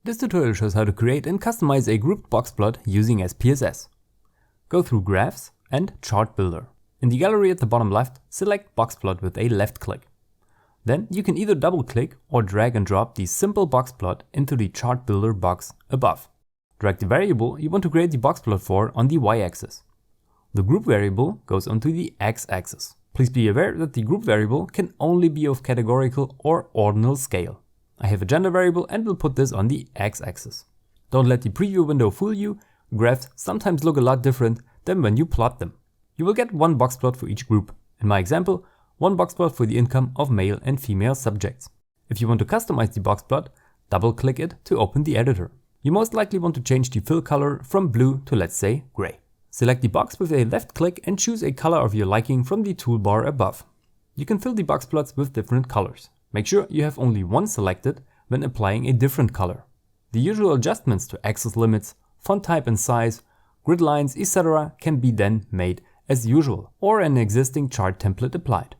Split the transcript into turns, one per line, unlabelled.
This tutorial shows how to create and customize a grouped boxplot using SPSS. Go through Graphs and Chart Builder. In the gallery at the bottom left, select Boxplot with a left click. Then you can either double click or drag and drop the simple boxplot into the Chart Builder box above. Drag the variable you want to create the boxplot for on the y-axis. The group variable goes onto the x-axis. Please be aware that the group variable can only be of categorical or ordinal scale. I have a gender variable and will put this on the x-axis. Don't let the preview window fool you, graphs sometimes look a lot different than when you plot them. You will get one boxplot for each group. In my example, one boxplot for the income of male and female subjects. If you want to customize the boxplot, double click it to open the editor. You most likely want to change the fill color from blue to, let's say, gray. Select the box with a left click and choose a color of your liking from the toolbar above. You can fill the boxplots with different colors. Make sure you have only one selected when applying a different color. The usual adjustments to axis limits, font type and size, grid lines, etc. can be then made as usual or an existing chart template applied.